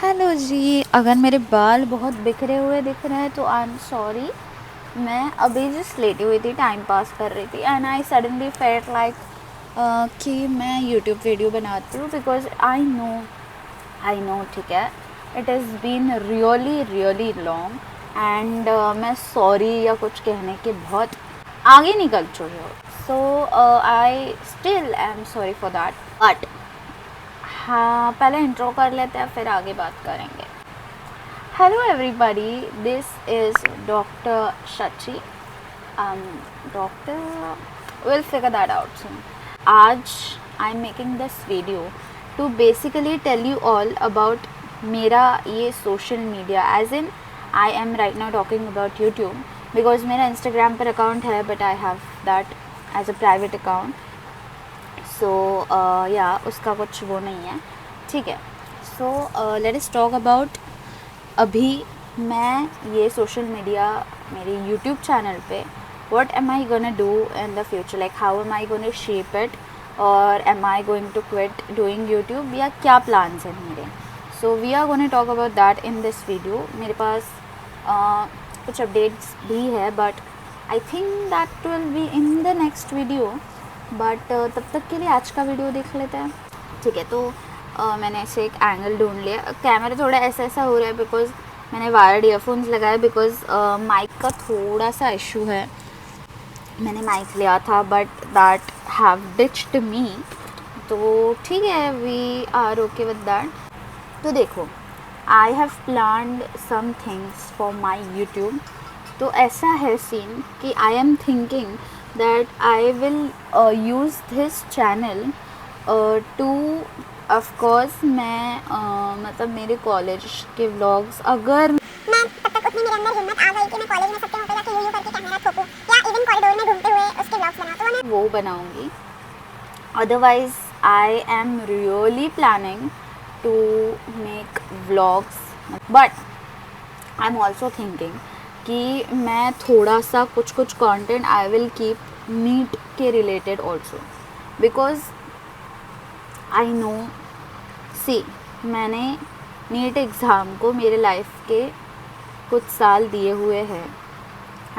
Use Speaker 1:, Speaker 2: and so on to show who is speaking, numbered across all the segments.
Speaker 1: Hello जी, अगर मेरे बाल बहुत बिखरे हुए दिख रहे हैं तो आई एम सॉरी। मैं अभी जस्ट लेटी हुई थी, टाइम पास कर रही थी and I suddenly felt like कि मैं यूट्यूब वीडियो बनाती हूँ बिकॉज आई नो ठीक है, it is been really really long and मैं सॉरी या कुछ कहने के बहुत आगे निकल चुकी हूँ। So I still am sorry for that, but हाँ पहले इंट्रो कर लेते हैं फिर आगे बात करेंगे। Hello everybody, this is doctor Shachi. Doctor will figure that out soon. आज I am making this video to basically tell you all about मेरा ये social media, as in I am right now talking about YouTube because मेरा Instagram पर account है but I have that as a private account. So या उसका कुछ वो नहीं है, ठीक है। So let us talk about अभी मैं ये सोशल मीडिया मेरे यूट्यूब चैनल पे what am I gonna do in the future, like how am I gonna shape it और am I going to quit doing YouTube, या क्या plans हैं मेरे। So we are gonna talk about that in this video. मेरे पास कुछ updates भी है but I think that will be in the next video, but तब तक के लिए आज का वीडियो देख लेते हैं, ठीक है। तो मैंने ऐसे एक एंगल ढूंढ लिया। कैमरा थोड़ा ऐसा हो रहा है बिकॉज मैंने वायर्ड ईयरफोन्स लगाए बिकॉज माइक का थोड़ा सा इशू है। मैंने माइक लिया था but that have ditched me, तो ठीक है, we are okay with that. तो देखो, I have planned some things for my YouTube. तो ऐसा है सीन कि I am thinking that I will use this channel to, of course मैं मतलब मेरे कॉलेज के व्लॉग्स, अगर
Speaker 2: मैं तब तक उतनी मेरे अंदर हिम्मत आ गई कि मैं कॉलेज में सबके मुंह पे जाके यूं करके कैमरा ठोकूं या इवन कॉरिडोर में घूमते हुए उसके व्लॉग्स बनाऊं, तो मैं
Speaker 1: वो बनाऊंगी। Otherwise I am really planning to make vlogs, but I am also thinking कि मैं थोड़ा सा कुछ content I will keep NEET के related also, because I know, see मैंने नीट एग्ज़ाम को मेरे लाइफ के कुछ साल दिए हुए हैं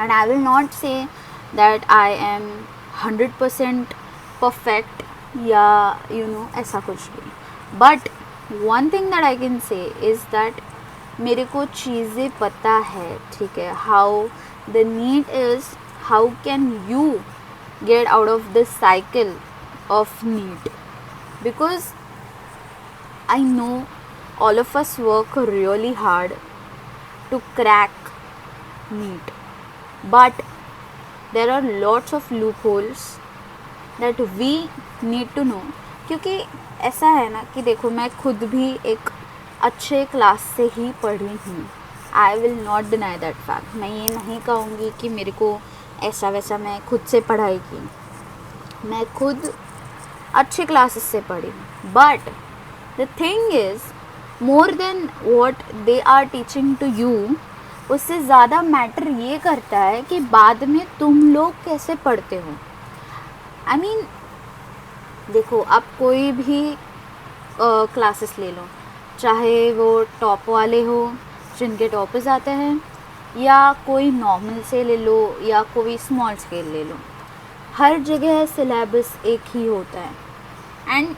Speaker 1: and I will not say that I am 100% perfect या ऐसा कुछ भी, but one thing that I can say is that मेरे को चीज़ें पता है, ठीक है, how the need is, how can you get out of this cycle of need, because I know all of us work really hard to crack NEET, but there are lots of loopholes that we need to know। क्योंकि ऐसा है ना कि देखो, मैं खुद भी एक अच्छे क्लास से ही पढ़ी हूँ, I will not deny that fact. मैं ये नहीं कहूँगी कि मेरे को ऐसा वैसा मैं खुद से पढ़ाई की, मैं खुद अच्छे क्लासेस से पढ़ी, but the thing is more than what they are teaching to you, उससे ज़्यादा मैटर ये करता है कि बाद में तुम लोग कैसे पढ़ते हो। आई मीन देखो, आप कोई भी क्लासेस ले लो, चाहे वो टॉप वाले हो जिनके टॉपर्स आते हैं, या कोई नॉर्मल से ले लो या कोई स्मॉल स्केल ले लो, हर जगह सिलेबस एक ही होता है। एंड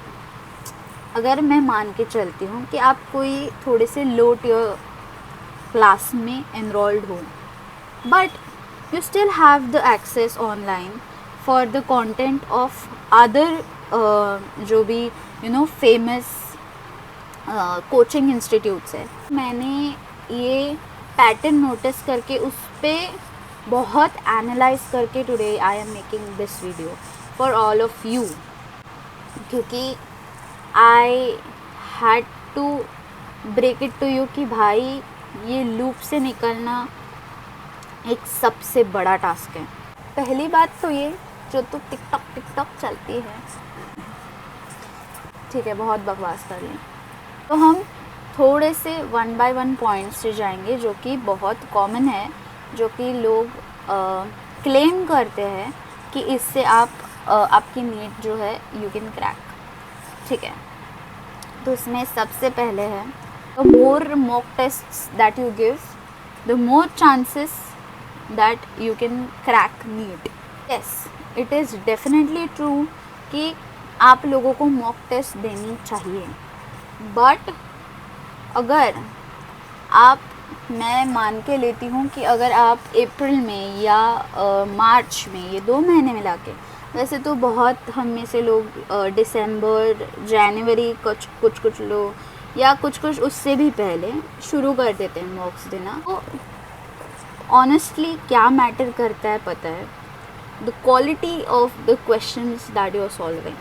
Speaker 1: अगर मैं मान के चलती हूँ कि आप कोई थोड़े से लो टियर क्लास में एनरोल्ड हो, but you still have the access online for the content of other जो भी फेमस कोचिंग इंस्टीट्यूट्स है। मैंने ये पैटर्न नोटिस करके उस पर बहुत एनालाइज करके today I am making this video for all of you, क्योंकि I had to break it to you कि भाई ये लूप से निकलना एक सबसे बड़ा टास्क है। पहली बात तो ये, जो तो टिकटॉक चलती है, ठीक है, बहुत बकवास कर ली, तो हम थोड़े से 1 by 1 पॉइंट्स से जाएंगे जो कि बहुत कॉमन है, जो कि लोग क्लेम करते हैं कि इससे आपकी नीट जो है यू कैन क्रैक, ठीक है। तो इसमें सबसे पहले है the more mock tests that you give, the more chances that you can crack NEET. Yes, it is definitely true कि आप लोगों को मॉक टेस्ट देनी चाहिए, बट अगर आप, मैं मान के लेती हूँ कि अगर आप अप्रैल में या मार्च में, ये 2 महीने मिला के, वैसे तो बहुत हम में से लोग दिसंबर जनवरी कुछ लोग या कुछ उससे भी पहले शुरू कर देते हैं मॉक्स देना। तो ऑनेस्टली क्या मैटर करता है पता है? The quality of the questions that you are solving.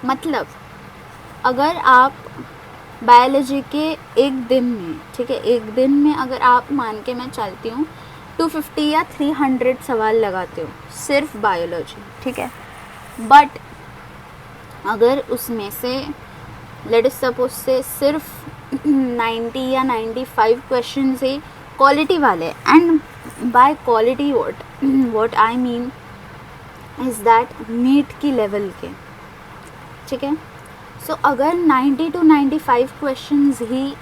Speaker 1: मतलब अगर आप बायोलॉजी के एक दिन में, ठीक है, एक दिन में अगर आप मान के मैं चलती हूँ 250 या 300 सवाल लगाते हो सिर्फ बायोलॉजी, ठीक है, बट अगर उसमें से लेट अस सपोज से सिर्फ 90 या 95 क्वेश्चन से क्वालिटी वाले, and by quality what I mean is that NEET की लेवल के, ठीक है। सो अगर 90 to 95 क्वेश्चंस ही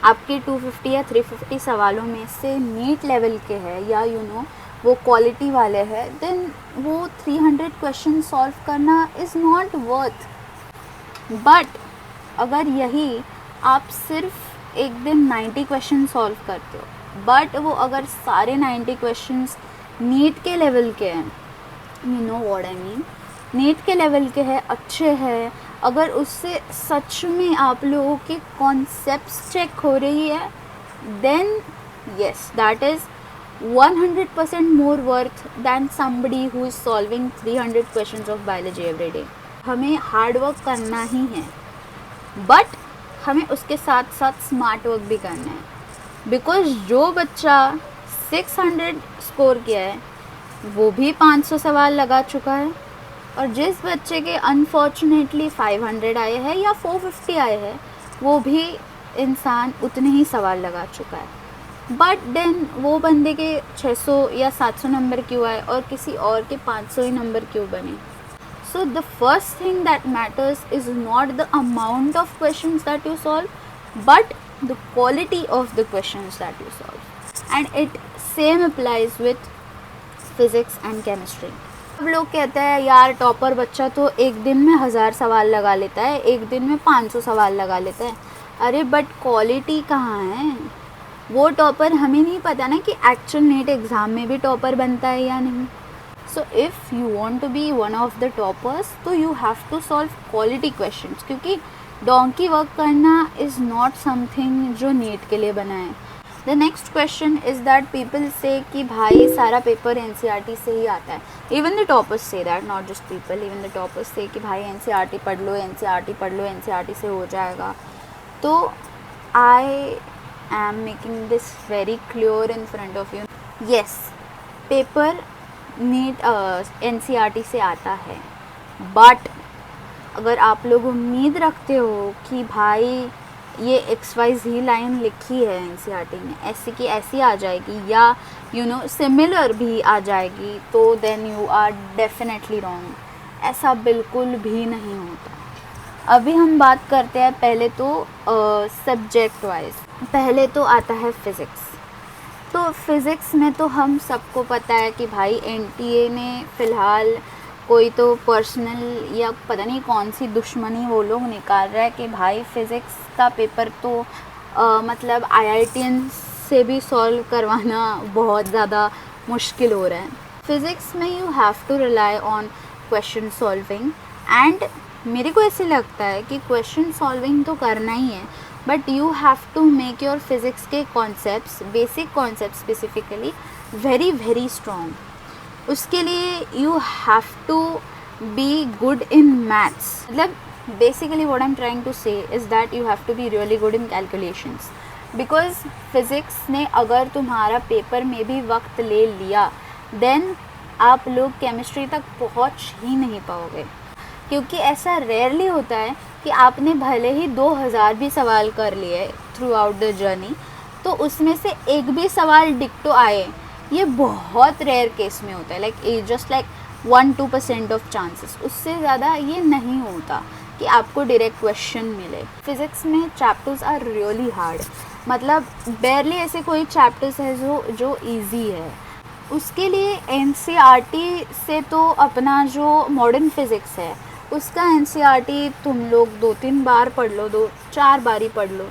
Speaker 1: आपके 250 या 350 सवालों में से नीट लेवल के हैं या वो क्वालिटी वाले हैं, देन वो 300 क्वेश्चन सॉल्व करना इज़ नॉट वर्थ। बट अगर यही आप सिर्फ एक दिन 90 क्वेश्चन सॉल्व करते हो, बट वो अगर सारे 90 क्वेश्चंस नीट के लेवल के हैं, you know what I mean, NEET के लेवल के हैं, अच्छे हैं, अगर उससे सच में आप लोगों के कॉन्सेप्ट्स चेक हो रही है, then yes, that is 100% more worth than somebody who is solving 300 questions of biology every day. हमें हार्ड वर्क करना ही है, बट हमें उसके साथ साथ स्मार्ट वर्क भी करना है, बिकॉज जो बच्चा 600 स्कोर किया है वो भी 500 सवाल लगा चुका है, और जिस बच्चे के अनफॉर्चुनेटली 500 आए हैं या 450 आए हैं वो भी इंसान उतने ही सवाल लगा चुका है। बट देन वो बंदे के 600 या 700 नंबर क्यों आए और किसी और के 500 ही नंबर क्यों बने? So the first thing that matters is not the amount of questions that you solve, but the quality of the questions that you solve, and it same applies with physics and chemistry. अब लोग कहते हैं यार topper बच्चा तो एक दिन में 1000 सवाल लगा लेता है, एक दिन में 500 सवाल लगा लेता है। अरे बट क्वालिटी कहाँ है? वो टॉपर हमें नहीं पता ना कि एक्चुअल नीट एग्ज़ाम में भी टॉपर बनता है या नहीं। So if you want to be one of the toppers तो you have to solve quality questions, क्योंकि डोंकी वर्क करना इज़ नॉट समथिंग जो नीट के लिए बना है। The next question is that people say कि भाई सारा पेपर एनसीईआरटी से ही आता है। Even the toppers say that, not just people, even the toppers से कि भाई एनसीईआरटी पढ़ लो, एनसीईआरटी पढ़ लो, एनसीईआरटी से हो जाएगा। तो I am making this very clear in front of you, yes paper NEET NCERT से आता है, बट अगर आप लोग उम्मीद रखते हो कि भाई ये XYZ लाइन लिखी है एनसीईआरटी में, ऐसी की ऐसी आ जाएगी या सिमिलर भी आ जाएगी, तो then you are definitely wrong. ऐसा बिल्कुल भी नहीं होता। अभी हम बात करते हैं पहले तो सब्जेक्ट वाइज। पहले तो आता है फ़िज़िक्स। तो फ़िज़िक्स में तो हम सबको पता है कि भाई NTA ने फ़िलहाल कोई तो पर्सनल या पता नहीं कौन सी दुश्मनी वो लोग निकाल रहा है कि भाई फ़िज़िक्स का पेपर तो मतलब IITian से भी सॉल्व करवाना बहुत ज़्यादा मुश्किल हो रहा है। फ़िज़िक्स में you have to rely on question solving, and मेरे को ऐसे लगता है कि क्वेश्चन सॉल्विंग तो करना ही है, but you have to make your physics के concepts, basic concept specifically very very strong. उसके लिए you have to be good in maths. मतलब basically what I am trying to say is that you have to be really good in calculations, because physics ने अगर तुम्हारा paper में भी वक्त ले लिया देन आप लोग केमिस्ट्री तक पहुंच ही नहीं पाओगे, क्योंकि ऐसा रेयरली होता है कि आपने भले ही 2000 भी सवाल कर लिए थ्रू आउट द जर्नी, तो उसमें से एक भी सवाल डिक्टो आए, ये बहुत रेयर केस में होता है, like just like 1-2% of chances, उससे ज़्यादा ये नहीं होता। कि आपको डायरेक्ट क्वेश्चन मिले। फिज़िक्स में चैप्टर्स आर रियली हार्ड, मतलब बेरली ऐसे कोई चैप्टर्स है जो इजी है। उसके लिए एनसीईआरटी से तो अपना जो मॉडर्न फिज़िक्स है उसका एनसीईआरटी तुम लोग 2-3 बार पढ़ लो, 2-4 बार ही पढ़ लो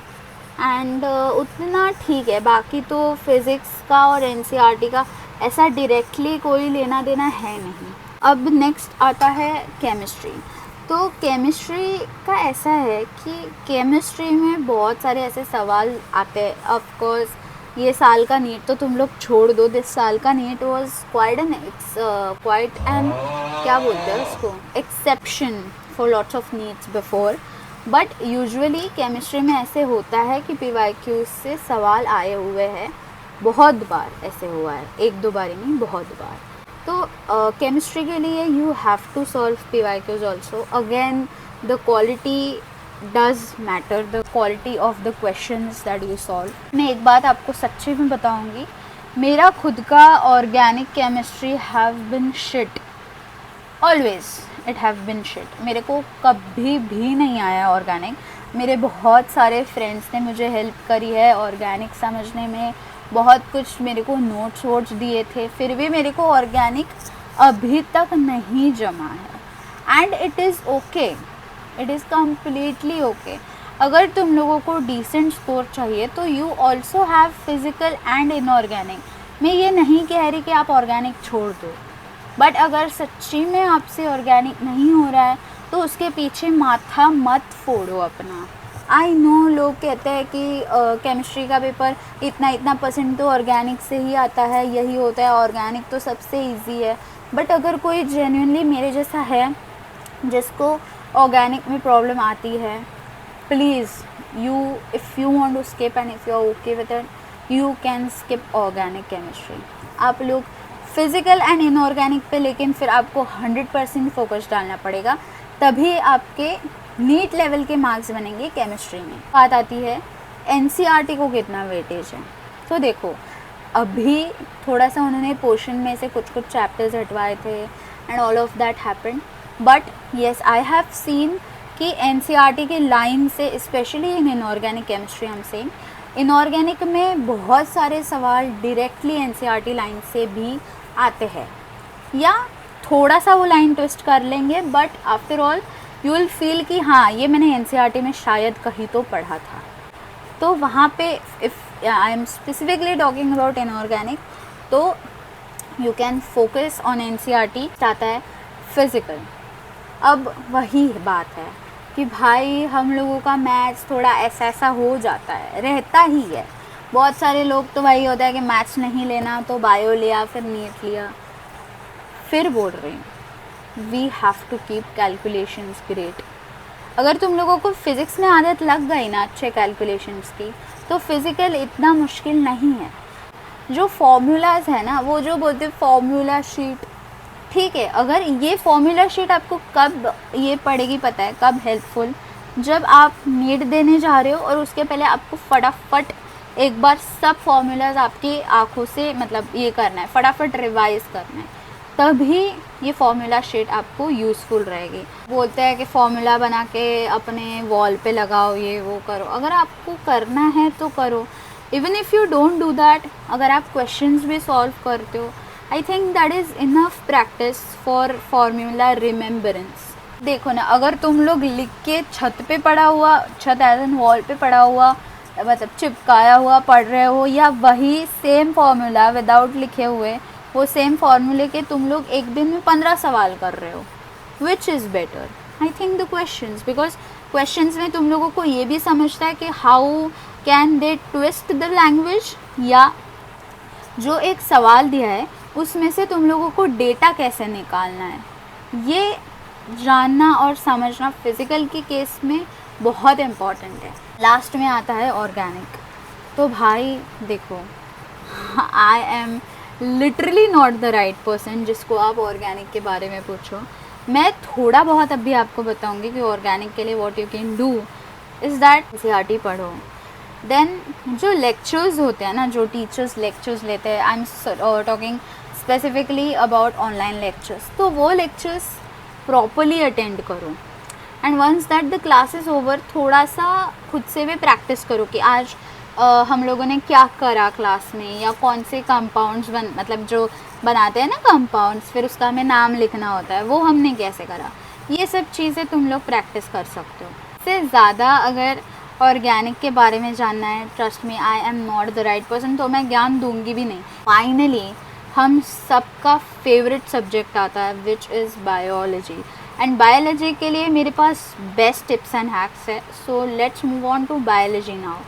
Speaker 1: एंड उतना ठीक है। बाकी तो फिज़िक्स का और एनसीईआरटी का ऐसा डायरेक्टली कोई लेना देना है नहीं। अब नेक्स्ट आता है केमिस्ट्री। तो केमिस्ट्री का ऐसा है कि केमिस्ट्री में बहुत सारे ऐसे सवाल आते हैं। ऑफ कोर्स ये साल का नीट तो तुम लोग छोड़ दो, दिस साल का नीट वाज क्वाइट एन क्या बोलते हैं उसको, exception for lots of nits before. But usually chemistry में ऐसे होता है कि पीवाईक्यू से सवाल आए हुए हैं, बहुत बार ऐसे हुआ है, 1-2 बार ही नहीं, बहुत बार। तो केमिस्ट्री के लिए you have to solve PYQs also. Again the quality does matter, the quality of the questions that you solve. मैं एक बात आपको सच्ची में बताऊंगी, मेरा खुद का organic chemistry have been shit, always it have been shit. मेरे को कभी भी नहीं आया ऑर्गेनिक। मेरे बहुत सारे फ्रेंड्स ने मुझे हेल्प करी है ऑर्गेनिक समझने में, बहुत कुछ मेरे को नोट्स वोट्स दिए थे, फिर भी मेरे को ऑर्गेनिक अभी तक नहीं जमा है। And it is okay, it is completely okay. अगर तुम लोगों को डिसेंट स्कोर चाहिए तो you also have physical and inorganic. मैं ये नहीं कह रही कि आप ऑर्गेनिक छोड़ दो, बट अगर सच्ची में आपसे ऑर्गेनिक नहीं हो रहा है तो उसके पीछे माथा मत फोड़ो अपना। आई नो लोग कहते हैं कि केमिस्ट्री का पेपर इतना % तो ऑर्गेनिक से ही आता है, यही होता है, ऑर्गेनिक तो सबसे इजी है। बट अगर कोई जेन्युइनली मेरे जैसा है जिसको ऑर्गेनिक में प्रॉब्लम आती है, please if you want to skip and if you are okay with it, you can skip organic chemistry. आप लोग फिज़िकल एंड इनऑर्गेनिक पे, लेकिन फिर आपको 100% फोकस डालना पड़ेगा, तभी आपके नीट लेवल के मार्क्स बनेंगे केमिस्ट्री में। बात आती है एनसीईआरटी को कितना वेटेज है। तो देखो अभी थोड़ा सा उन्होंने पोर्शन में से कुछ चैप्टर्स हटवाए थे and all of that happened, but yes I have seen कि एनसीईआरटी के लाइन से, स्पेशली इन इनऑर्गेनिक केमिस्ट्री, हम सेइंग इनऑर्गेनिक में बहुत सारे सवाल डायरेक्टली एनसीईआरटी लाइन से भी आते हैं, या थोड़ा सा वो लाइन ट्विस्ट कर लेंगे, but after all you will feel कि हाँ ये मैंने एनसीईआरटी में शायद कहीं तो पढ़ा था। तो वहाँ पे if I am specifically talking about inorganic, तो you can focus on NCERT. आता है फिज़िकल। अब वही बात है कि भाई हम लोगों का मैथ्स थोड़ा ऐसा हो जाता है, रहता ही है। बहुत सारे लोग तो वही होता है कि मैथ्स नहीं लेना तो बायो लिया, फिर नीट लिया। फिर बोल रही हूँ we have to keep calculations great. अगर तुम लोगों को फिज़िक्स में आदत लग गई ना अच्छे कैलकुलेशंस की, तो फिज़िकल इतना मुश्किल नहीं है। जो फॉर्मूलाज है ना, वो जो बोलते फॉर्मूला शीट, ठीक है, अगर ये फॉर्मूला शीट आपको कब ये पड़ेगी पता है, कब हेल्पफुल, जब आप नीट देने जा रहे हो और उसके पहले आपको फटाफट एक बार सब फॉर्मूलाज आपकी आँखों से मतलब ये करना है, फटाफट रिवाइज करना है, तभी ये फॉर्मूला शीट आपको यूज़फुल रहेगी। बोलते हैं कि फॉर्मूला बना के अपने वॉल पे लगाओ, ये वो करो। अगर आपको करना है तो करो। Even if you don't do that, अगर आप क्वेश्चंस भी सॉल्व करते हो, आई think that is enough practice for formula remembrance. देखो ना, अगर तुम लोग लिख के छत पे पड़ा हुआ, छत एज एन वॉल पे पड़ा हुआ, मतलब चिपकाया हुआ पढ़ रहे हो, या वही सेम फॉर्मूला विदाउट लिखे हुए, वो सेम फार्मूले के तुम लोग एक दिन में 15 सवाल कर रहे हो, which is better? I think the questions, because questions में तुम लोगों को ये भी समझता है कि how can they twist the language, या जो एक सवाल दिया है उसमें से तुम लोगों को डेटा कैसे निकालना है, ये जानना और समझना फिज़िकल के केस में बहुत इम्पॉर्टेंट है। लास्ट में आता है ऑर्गेनिक। तो भाई देखो, I am literally not the right person जिसको आप ऑर्गेनिक के बारे में पूछो। मैं थोड़ा बहुत अभी आपको बताऊंगी कि ऑर्गेनिक के लिए what you can do is that NCERT पढ़ो। देन जो लेक्चर्स होते हैं ना, जो टीचर्स लेक्चर्स लेते हैं, I am talking specifically about online lectures, तो वो लेक्चर्स प्रॉपरली अटेंड करो। And once that the class is over थोड़ा सा खुद से भी प्रैक्टिस करो कि आज हम लोगों ने क्या करा क्लास में, या कौन से कंपाउंड्स मतलब जो बनाते हैं ना कंपाउंड्स, फिर उसका हमें नाम लिखना होता है, वो हमने कैसे करा। ये सब चीज़ें तुम लोग प्रैक्टिस कर सकते हो। इससे ज़्यादा अगर ऑर्गेनिक के बारे में जानना है, trust me I am not the right person, तो मैं ज्ञान दूंगी भी नहीं। फाइनली हम सबका फेवरेट सब्जेक्ट आता है which is biology. And biology के लिए मेरे पास बेस्ट टिप्स एंड हैक्स है। So let's move on to biology now.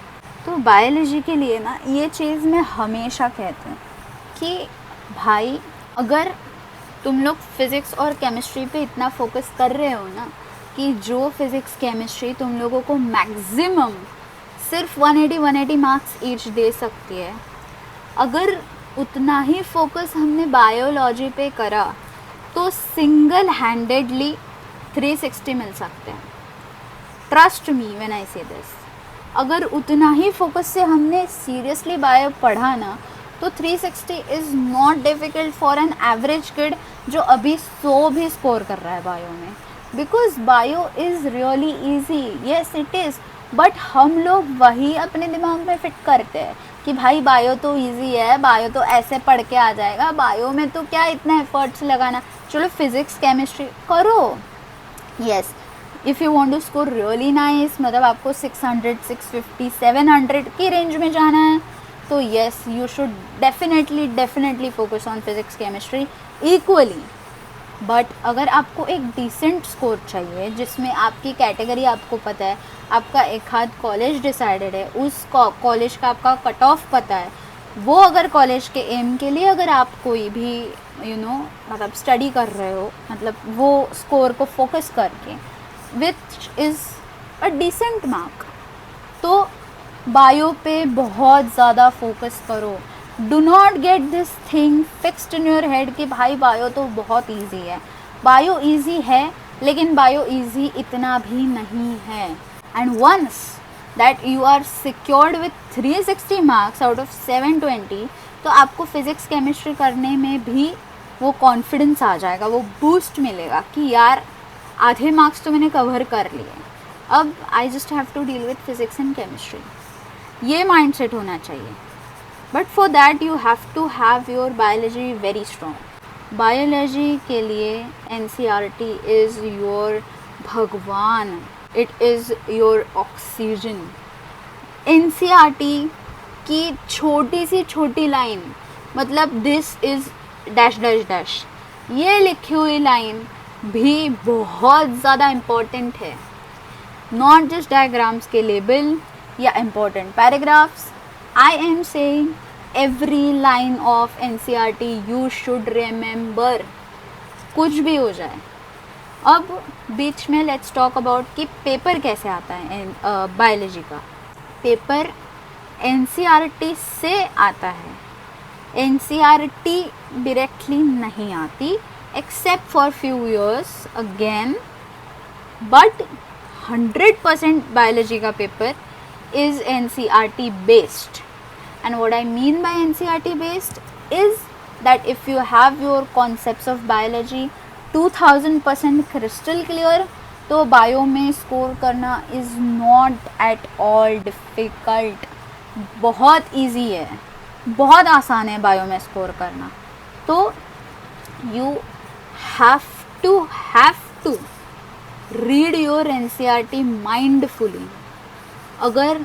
Speaker 1: तो बायोलॉजी के लिए ना ये चीज़ मैं हमेशा कहती हूँ कि भाई अगर तुम लोग फिज़िक्स और केमिस्ट्री पे इतना फोकस कर रहे हो ना कि जो फिज़िक्स केमिस्ट्री तुम लोगों को मैक्सिमम सिर्फ 180 मार्क्स ईच दे सकती है, अगर उतना ही फोकस हमने बायोलॉजी पे करा तो सिंगल हैंडेडली 360 मिल सकते हैं। ट्रस्ट मी व्हेन आई से दिस। अगर उतना ही फोकस से हमने सीरियसली बायो पढ़ा ना तो 360 is not difficult for an average kid जो अभी 100 भी स्कोर कर रहा है बायो में, because bio is really easy. Yes it is, but हम लोग वही अपने दिमाग में फिट करते हैं कि भाई बायो तो इजी है, बायो तो ऐसे पढ़ के आ जाएगा, बायो में तो क्या इतना एफर्ट्स लगाना, चलो फिज़िक्स केमिस्ट्री करो। Yes, if you want to score really nice, मतलब आपको 600 650 700 की रेंज में जाना है, तो yes you should definitely focus on physics chemistry equally. But अगर आपको एक डिसेंट स्कोर चाहिए जिसमें आपकी कैटेगरी आपको पता है, आपका एक आध कॉलेज डिसाइडेड है, उस कॉलेज का आपका कट ऑफ पता है, वो अगर कॉलेज के एम के लिए अगर आप कोई भी मतलब स्टडी कर रहे हो, मतलब वो स्कोर को फोकस करके which is a decent mark, तो बायो पे बहुत ज़्यादा फोकस करो। Do not get this thing fixed in your head कि भाई बायो तो बहुत ईजी है। बायो ईजी है, लेकिन बायो ईजी इतना भी नहीं है। And once that you are secured with 360 marks out of 720, तो आपको फिज़िक्स केमिस्ट्री करने में भी वो कॉन्फिडेंस आ जाएगा, वो बूस्ट मिलेगा कि यार आधे मार्क्स तो मैंने कवर कर लिए, अब I just have to deal with physics and chemistry. ये माइंडसेट होना चाहिए। But for that you have to have your biology very strong. बायोलॉजी के लिए NCERT इज़ योर भगवान, it is your oxygen. NCERT की छोटी सी छोटी लाइन, मतलब this is dash dash dash, ये लिखी हुई लाइन भी बहुत ज़्यादा इम्पोर्टेंट है। नॉट जस्ट डायग्राम्स के लेबल या important paragraphs, I am saying every line of NCERT you should remember, कुछ भी हो जाए। अब बीच में लेट्स टॉक अबाउट कि पेपर कैसे आता है बायोलॉजी का। पेपर NCERT से आता है, NCERT डायरेक्टली नहीं आती except for few years again, but 100% biology का paper is NCERT based. And what I mean by NCERT based is that if you have your concepts of biology 2000% crystal clear, तो bio में score करना is not at all difficult, बहुत easy है, बहुत आसान है bio में score करना। तो you have to read your NCERT mindfully। अगर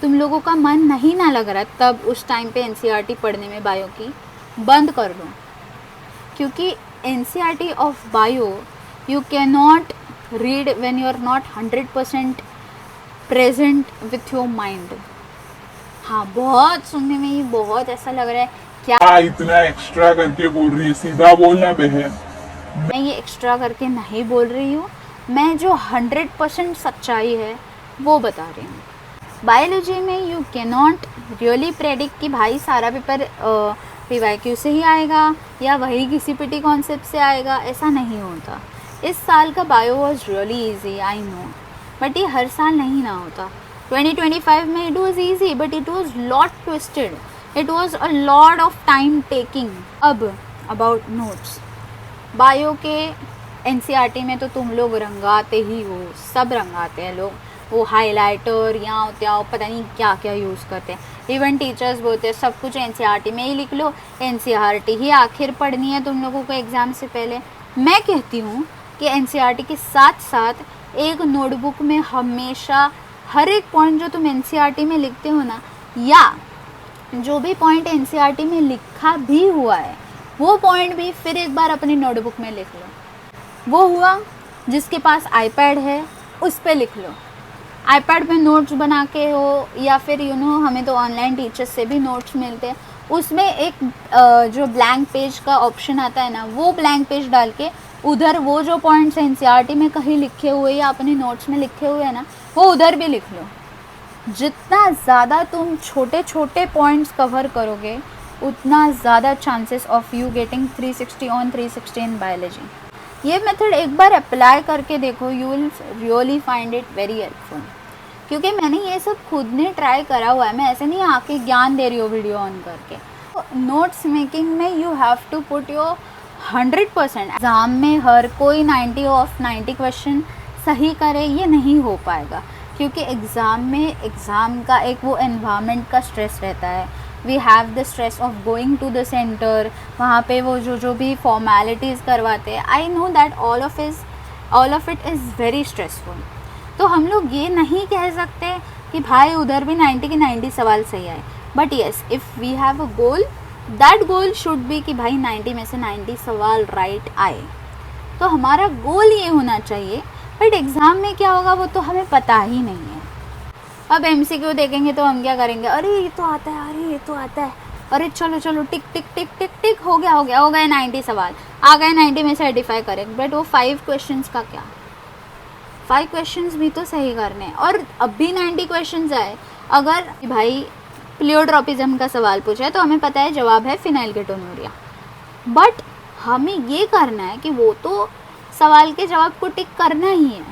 Speaker 1: तुम लोगों का मन नहीं ना लग रहा तब उस टाइम पे NCERT पढ़ने में बायो की बंद कर दो, क्योंकि NCERT of bio you can not read when you are not 100% present with your mind. हाँ, बहुत सुनने में ही बहुत ऐसा लग रहा है क्या
Speaker 3: इतना एक्स्ट्रा करके बोल रही है, सीधा बोलना बहन।
Speaker 1: मैं ये एक्स्ट्रा करके नहीं बोल रही हूँ, मैं जो 100% सच्चाई है वो बता रही हूँ। बायोलॉजी में you can not really predict कि भाई सारा पेपर PYQ से ही आएगा या वही किसी PT कॉन्सेप्ट से आएगा, ऐसा नहीं होता। इस साल का bio was really easy, I know, but ये हर साल नहीं ना होता। 2025 में it was easy but it was lot twisted, it was a lot of time taking. अब अबाउट नोट्स, बायो के एनसीईआरटी में तो तुम लोग रंगाते ही हो, सब रंगाते हैं लोग, वो हाइलाइटर या त्या पता नहीं क्या क्या यूज़ करते हैं। इवन टीचर्स बोलते हैं सब कुछ एनसीईआरटी में ही लिख लो, एनसीईआरटी ही आखिर पढ़नी है तुम लोगों को एग्ज़ाम से पहले। मैं कहती हूँ कि एनसीईआरटी के साथ साथ एक नोटबुक में हमेशा हर एक पॉइंट जो तुम एनसीईआरटी में लिखते हो ना, या जो भी पॉइंट एनसीईआरटी में लिखा भी हुआ है वो पॉइंट भी फिर एक बार अपनी नोटबुक में लिख लो। वो हुआ जिसके पास आईपैड है उस पे लिख लो, आईपैड पे नोट्स बना के हो, या फिर हमें तो ऑनलाइन टीचर्स से भी नोट्स मिलते हैं, उसमें एक जो ब्लैंक पेज का ऑप्शन आता है ना, वो ब्लैंक पेज डाल के उधर वो जो पॉइंट्स एनसीईआरटी में कहीं लिखे हुए या अपने नोट्स में लिखे हुए हैं ना, वो उधर भी लिख लो। जितना ज़्यादा तुम छोटे छोटे पॉइंट्स कवर करोगे उतना ज़्यादा chances of you getting 360 on 360 in biology. ये मेथड एक बार अप्लाई करके देखो, you will really find it very helpful, क्योंकि मैंने ये सब खुद ने ट्राई करा हुआ है। मैं ऐसे नहीं आके ज्ञान दे रही हूँ वीडियो ऑन करके। नोट्स मेकिंग में you have to put your 100%। Exam में हर कोई 90 ऑफ 90 क्वेश्चन सही करे ये नहीं हो पाएगा, क्योंकि एग्ज़ाम में एग्ज़ाम का एक वो एनवायरनमेंट का स्ट्रेस रहता है। We have the stress of going to the centre, वहाँ पे वो जो भी फॉर्मेलिटीज़ करवाते हैं। I know that all of it is very stressful. तो हम लोग ये नहीं कह सकते कि भाई उधर भी 90 के 90 सवाल सही आए, but yes if we have a goal, that goal should be कि भाई 90 में से 90 सवाल राइट आए। तो हमारा गोल ये होना चाहिए, बट एग्ज़ाम में क्या होगा वो तो हमें पता ही नहीं है। अब एमसीक्यू देखेंगे तो हम क्या करेंगे, अरे ये तो आता है, अरे ये तो आता है, अरे चलो चलो टिक टिक टिक टिक टिक टिक हो गए 90 सवाल आ गए, 90 में से 85 करेक्ट। बट वो 5 क्वेश्चंस का क्या, 5 क्वेश्चंस भी तो सही करने हैं। और अब भी 90 क्वेश्चंस आए, अगर भाई प्लियोट्रोपिज्म का सवाल पूछा है तो हमें पता है जवाब है फिनाइलकेटोन्यूरिया, बट हमें ये करना है कि वो तो सवाल के जवाब को टिक करना ही है,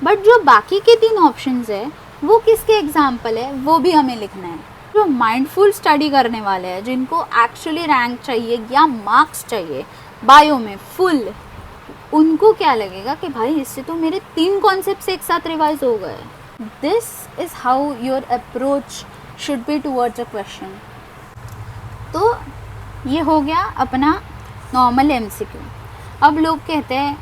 Speaker 1: बट जो बाकी के 3 ऑप्शंस है वो किसके एग्जाम्पल है वो भी हमें लिखना है। जो माइंडफुल स्टडी करने वाले हैं, जिनको एक्चुअली रैंक चाहिए या मार्क्स चाहिए बायो में फुल, उनको क्या लगेगा कि भाई इससे तो मेरे 3 कॉन्सेप्ट्स एक साथ रिवाइज हो गए। This is how your approach should be towards a question. तो ये हो गया अपना नॉर्मल एमसीक्यू। अब लोग कहते हैं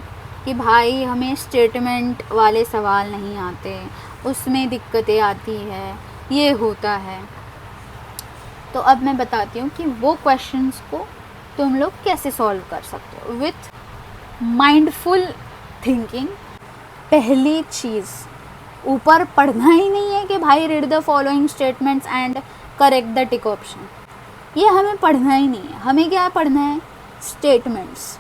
Speaker 1: कि भाई हमें स्टेटमेंट वाले सवाल नहीं आते, उसमें दिक्कतें आती है, ये होता है। तो अब मैं बताती हूँ कि वो क्वेश्चंस को तुम लोग कैसे सॉल्व कर सकते हो विथ माइंडफुल थिंकिंग। पहली चीज़, ऊपर पढ़ना ही नहीं है कि भाई read the following statements and correct the tick option, ये हमें पढ़ना ही नहीं है। हमें क्या पढ़ना है, स्टेटमेंट्स।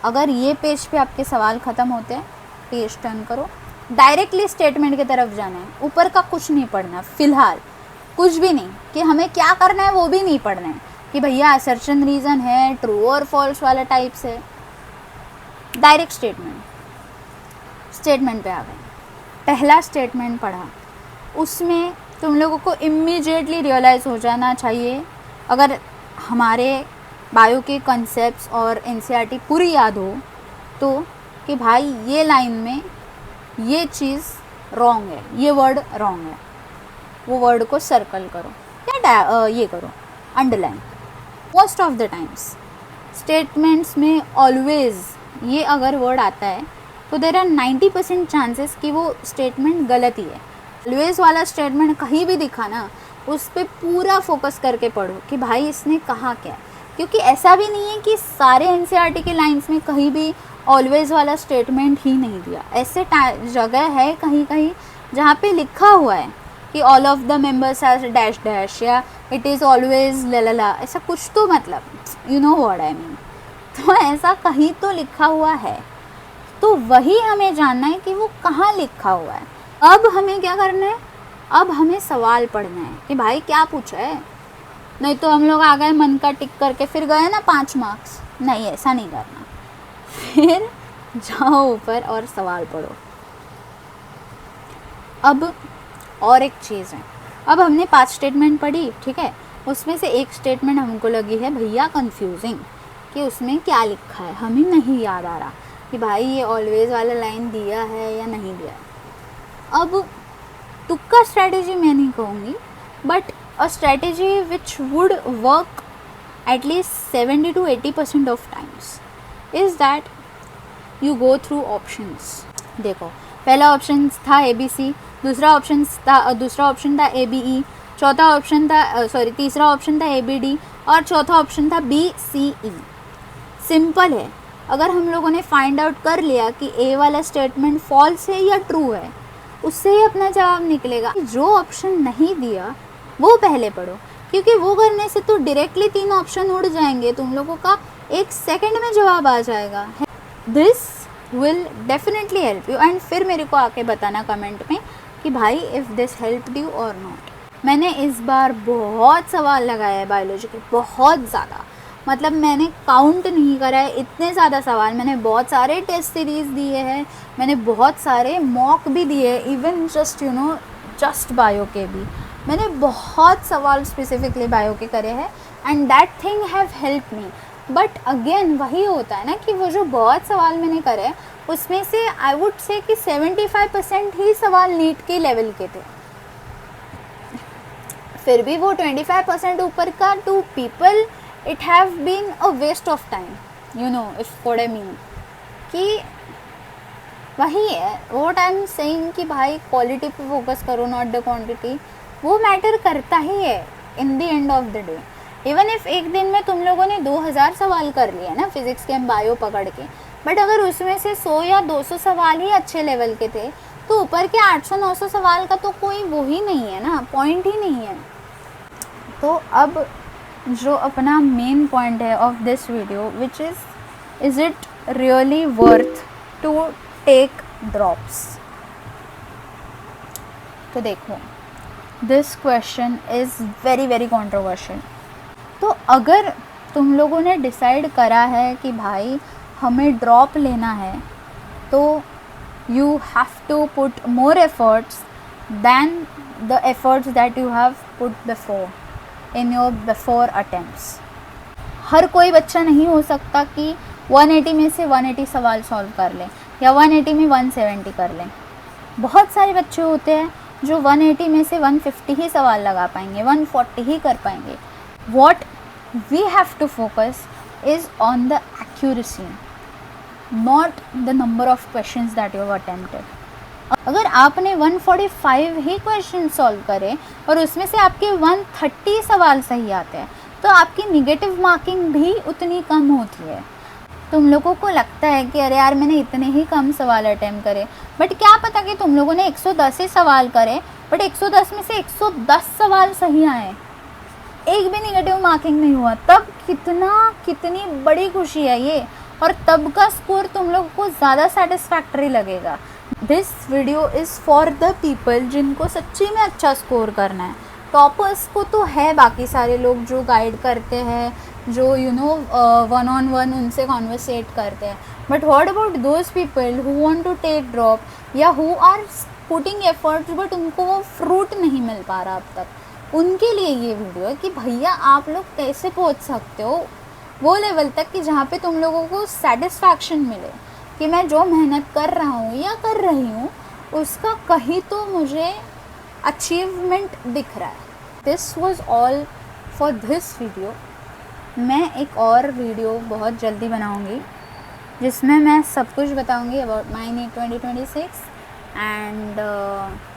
Speaker 1: अगर ये पेज पे आपके सवाल ख़त्म होते हैं, पेज टर्न करो, डायरेक्टली स्टेटमेंट की तरफ जाना है, ऊपर का कुछ नहीं पढ़ना, फ़िलहाल कुछ भी नहीं, कि हमें क्या करना है वो भी नहीं पढ़ना है कि भैया असर्शन रीज़न है, ट्रू और फॉल्स वाला टाइप्स है। डायरेक्ट स्टेटमेंट पे आ गए। पहला स्टेटमेंट पढ़ा, उसमें तुम लोगों को इमीडिएटली रियलाइज़ हो जाना चाहिए, अगर हमारे बायो के कॉन्सेप्ट्स और एनसीईआरटी पूरी याद हो तो, कि भाई ये लाइन में ये चीज़ रॉन्ग है, ये वर्ड रॉन्ग है, वो वर्ड को सर्कल करो या ये करो underline. Most of the times statements में ऑलवेज ये अगर वर्ड आता है तो देर आर 90% चांसेस कि वो स्टेटमेंट गलत ही है। ऑलवेज वाला स्टेटमेंट कहीं भी दिखा ना, उस पर पूरा फोकस करके पढ़ो कि भाई इसने कहा क्या, क्योंकि ऐसा भी नहीं है कि सारे एनसीईआरटी के लाइंस में कहीं भी ऑलवेज वाला स्टेटमेंट ही नहीं दिया। ऐसे जगह है कहीं कहीं जहाँ पे लिखा हुआ है कि all of the members are dash dash या इट इज़ ऑलवेज लला, ऐसा कुछ तो मतलब you know what I mean. तो ऐसा कहीं तो लिखा हुआ है, तो वही हमें जानना है कि वो कहाँ लिखा हुआ है। अब हमें क्या करना है, अब हमें सवाल पढ़ना है कि भाई क्या पूछा है, नहीं तो हम लोग आ गए मन का टिक करके फिर गए ना 5 मार्क्स। नहीं, ऐसा नहीं करना। फिर जाओ ऊपर और सवाल पढ़ो। अब और एक चीज़ है, अब हमने 5 स्टेटमेंट पढ़ी, ठीक है, उसमें से एक स्टेटमेंट हमको लगी है भैया कंफ्यूजिंग, कि उसमें क्या लिखा है हमें नहीं याद आ रहा। कि भाई ये ऑलवेज वाला लाइन दिया है या नहीं दिया है। अब तुक्का स्ट्रैटेजी मैं नहीं कहूँगी, but a strategy which would work at least 70 to 80% of times is that you go through options. देखो, पहला ऑप्शन था ABC, दूसरा ऑप्शन था ABE, चौथा ऑप्शन था तीसरा ऑप्शन था ABD और चौथा ऑप्शन था BCE। सिंपल है, अगर हम लोगों ने फाइंड आउट कर लिया कि A वाला स्टेटमेंट फॉल्स है या ट्रू है, उससे ही अपना जवाब निकलेगा। जो ऑप्शन नहीं दिया वो पहले पढ़ो, क्योंकि वो करने से तो डायरेक्टली 3 ऑप्शन उड़ जाएंगे, तुम लोगों का 1 सेकंड में जवाब आ जाएगा। This will definitely help you. And फिर मेरे को आके बताना कमेंट में कि भाई इफ़ दिस हेल्प्ड यू और नॉट। मैंने इस बार बहुत सवाल लगाया है बायोलॉजी के, बहुत ज़्यादा, मतलब मैंने काउंट नहीं करा है, इतने ज़्यादा सवाल। मैंने बहुत सारे टेस्ट सीरीज़ दिए हैं, मैंने बहुत सारे मॉक भी दिए, इवन जस्ट बायो के भी मैंने बहुत सवाल स्पेसिफिकली बायो के करे हैं, and that thing have help me. But again वही होता है ना कि वो जो बहुत सवाल मैंने करे उसमें से आई वुड से कि 75% ही सवाल नीट के लेवल के थे। फिर भी वो 25% ऊपर का to people it have been a waste of time, if what I mean, कि वही है व्हाट आई एम सेइंग कि भाई क्वालिटी पे फोकस करो, नॉट द क्वांटिटी। वो मैटर करता ही है in the end of the day. Even if एक दिन में तुम लोगों ने 2000 सवाल कर लिए ना फिजिक्स के बायो पकड़ के, बट अगर उसमें से 100 या 200 सवाल ही अच्छे लेवल के थे, तो ऊपर के 800-900 सवाल का तो कोई वो ही नहीं है ना, पॉइंट ही नहीं है। तो अब जो अपना मेन पॉइंट है of this video, which is it really worth to take drops. तो देखो, this question is very very controversial. तो अगर तुम लोगों ने डिसाइड करा है कि भाई हमें ड्रॉप लेना है, तो you have to put more efforts than the efforts that you have put before in your before attempts. हर कोई बच्चा नहीं हो सकता कि 180 में से 180 सवाल सॉल्व कर लें या 180 में 170 कर लें। बहुत सारे बच्चे होते हैं जो 180 में से 150 ही सवाल लगा पाएंगे, 140 ही कर पाएंगे। What we have to focus is on the accuracy, not the number of questions that you have attempted. अगर आपने 145 ही क्वेश्चन सॉल्व करे और उसमें से आपके 130 सवाल सही आते हैं, तो आपकी निगेटिव मार्किंग भी उतनी कम होती है। तुम लोगों को लगता है कि अरे यार मैंने इतने ही कम सवाल अटेम्प्ट करे, बट क्या पता कि तुम लोगों ने 110 ही सवाल करे, बट 110 में से 110 सवाल सही आए, एक भी नेगेटिव मार्किंग नहीं हुआ। तब कितनी बड़ी खुशी है ये, और तब का स्कोर तुम लोगों को ज़्यादा सेटिस्फैक्टरी लगेगा। This video is for the people जिनको सच्ची में अच्छा स्कोर करना है। टॉपर्स को तो है बाकी सारे लोग जो गाइड करते हैं, जो one-on-one उनसे कॉन्वर्सेट करते हैं, but what about those people who want to take drop या who are putting efforts but उनको वो फ्रूट नहीं मिल पा रहा अब तक। उनके लिए ये वीडियो है कि भैया आप लोग कैसे पहुंच सकते हो वो लेवल तक कि जहाँ पे तुम लोगों को सेटिस्फैक्शन मिले कि मैं जो मेहनत कर रहा हूँ या कर रही हूँ उसका कहीं तो मुझे अचीवमेंट दिख रहा है। This was all for this video. मैं एक और वीडियो बहुत जल्दी बनाऊँगी जिसमें मैं सब कुछ बताऊँगी अबाउट माई नीट 2026 एंड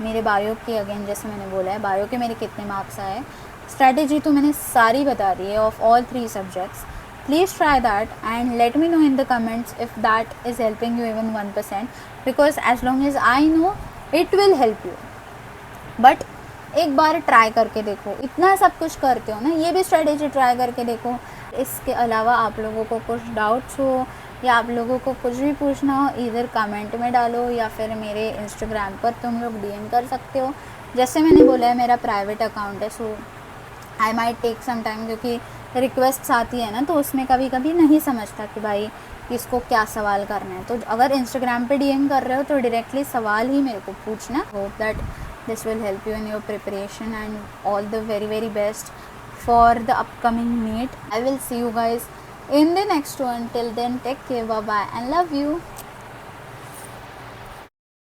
Speaker 1: मेरे बायो के, अगेन जैसे मैंने बोला है बायो के मेरे कितने मार्क्स आए। स्ट्रैटेजी तो मैंने सारी बता दी है of all 3 subjects. Please try that and let me know in the comments if that is helping you even 1%, because as long as I know it will help you. But एक बार try करके देखो, इतना सब कुछ करते हो ना, ये भी स्ट्रैटेजी ट्राई करके देखो। इसके अलावा आप लोगों को कुछ डाउट्स हो या आप लोगों को कुछ भी पूछना हो, इधर कमेंट में डालो या फिर मेरे इंस्टाग्राम पर तुम लोग DM कर सकते हो। जैसे मैंने बोला है मेरा प्राइवेट अकाउंट है, so I might take some time, क्योंकि रिक्वेस्ट आती है ना तो उसमें कभी कभी नहीं समझता कि भाई इसको क्या सवाल करना है। तो अगर इंस्टाग्राम पे DM कर रहे हो तो डायरेक्टली सवाल ही मेरे को पूछना। Hope that this will help you in your preparation and all the very very best for the upcoming meet. I will see you guys in the next one. Till then, take care, bye bye and love you.